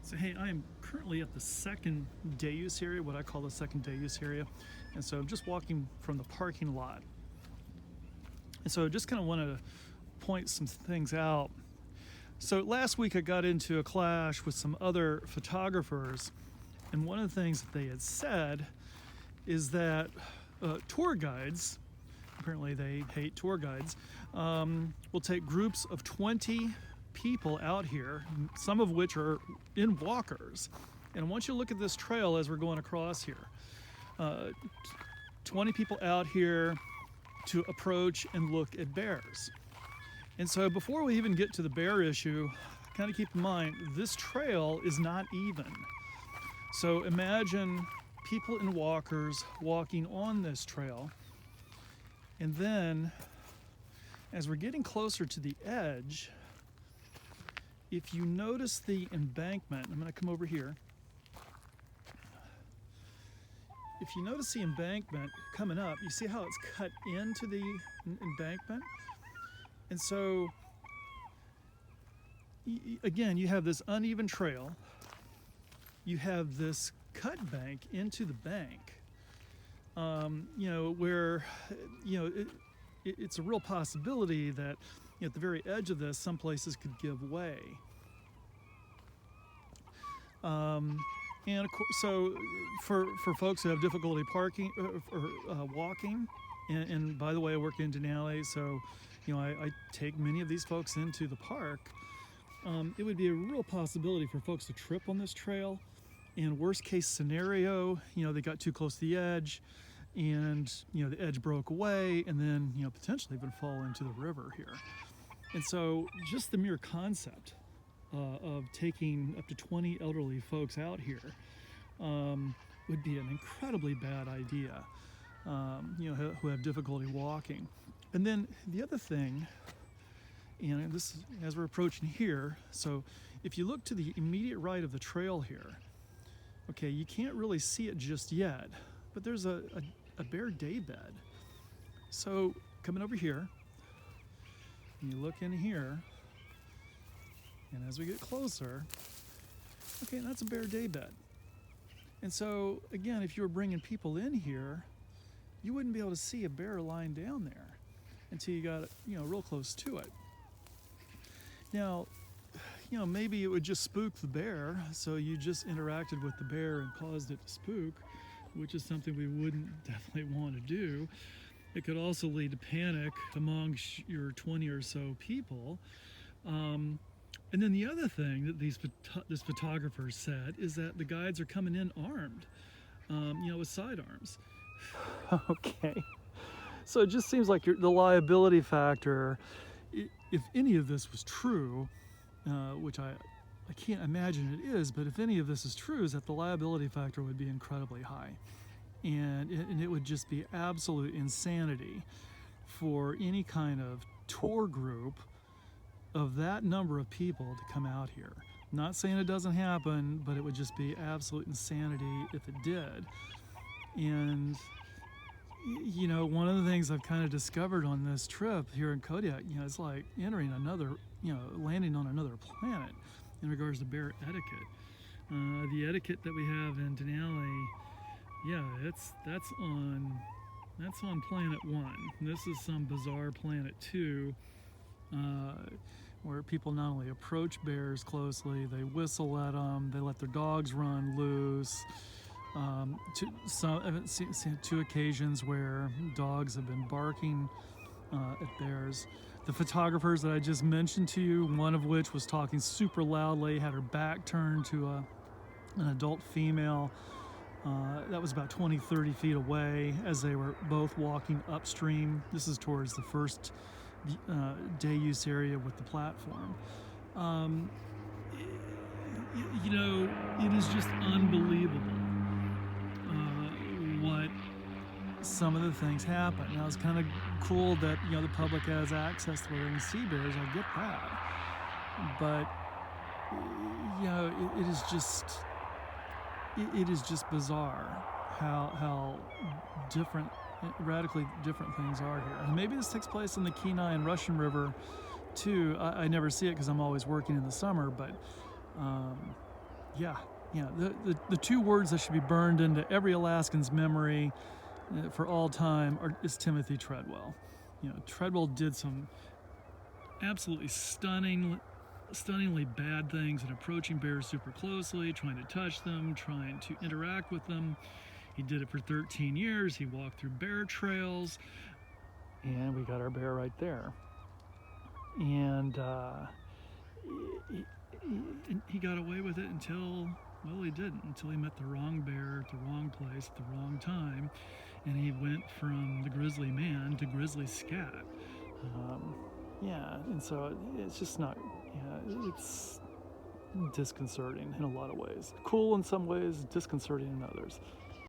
So hey, I am currently at the second day use area, what I call the second day use area. And so I'm just walking from the parking lot. And so I just kind of want to point some things out. So last week I got into a clash with some other photographers, and one of the things that they had said is that tour guides, apparently they hate tour guides, will take groups of 20 people out here, some of which are in walkers. And I want you to look at this trail as we're going across here. 20 people out here to approach and look at bears. And so before we even get to the bear issue, kind of keep in mind, this trail is not even. So imagine people in walkers walking on this trail. And then as we're getting closer to the edge, if you notice the embankment, I'm going to come over here. If you notice the embankment coming up, you see how it's cut into the embankment? And so, again, you have this uneven trail. You have this cut bank into the bank, where, it's a real possibility that at the very edge of this, some places could give way. And of course, so for folks who have difficulty parking or walking, and by the way, I work in Denali, so I take many of these folks into the park. It would be a real possibility for folks to trip on this trail. And worst case scenario, they got too close to the edge, and the edge broke away, and then potentially even fall into the river here. And so just the mere concept of taking up to 20 elderly folks out here would be an incredibly bad idea, who have difficulty walking. And then the other thing, and this as we're approaching here, so if you look to the immediate right of the trail here, okay, you can't really see it just yet, but there's a bear daybed. So coming over here, and you look in here, and as we get closer, okay, that's a bear daybed. And so again, if you were bringing people in here, you wouldn't be able to see a bear lying down there until you got real close to it. Now, maybe it would just spook the bear, so you just interacted with the bear and caused it to spook, which is something we wouldn't definitely want to do. It could also lead to panic among your 20 or so people. And then the other thing that this photographer said is that the guides are coming in armed, with sidearms. Okay. So it just seems like the liability factor, if any of this was true, which I can't imagine it is, but if any of this is true, is that the liability factor would be incredibly high. And it would just be absolute insanity for any kind of tour group of that number of people to come out here. Not saying it doesn't happen, but it would just be absolute insanity if it did. And one of the things I've kind of discovered on this trip here in Kodiak, it's like entering another, landing on another planet in regards to bear etiquette. The etiquette that we have in Denali, that's on planet 1. This is some bizarre planet 2, where people not only approach bears closely, they whistle at them, they let their dogs run loose. I've seen 2 occasions where dogs have been barking at bears. The photographers that I just mentioned to you, one of which was talking super loudly, had her back turned to an adult female that was about 20-30 feet away as they were both walking upstream. This is towards the first day use area with the platform. It is just unbelievable what some of the things happen. Now, it's kind of cool that the public has access to where they can see bears. I get that, but it is just bizarre how different, radically different things are here. And maybe this takes place in the Kenai and Russian River too. I never see it because I'm always working in the summer, but Yeah, yeah. The two words that should be burned into every Alaskan's memory for all time is Timothy Treadwell. You know, Treadwell did some absolutely stunningly bad things in approaching bears super closely, trying to touch them, trying to interact with them. He did it for 13 years. He walked through bear trails, and we got our bear right there. And he got away with it until, well, he didn't, until he met the wrong bear at the wrong place at the wrong time, and he went from the grizzly man to grizzly scat. Yeah, and so it's just not, yeah, it's disconcerting in a lot of ways. Cool in some ways, disconcerting in others.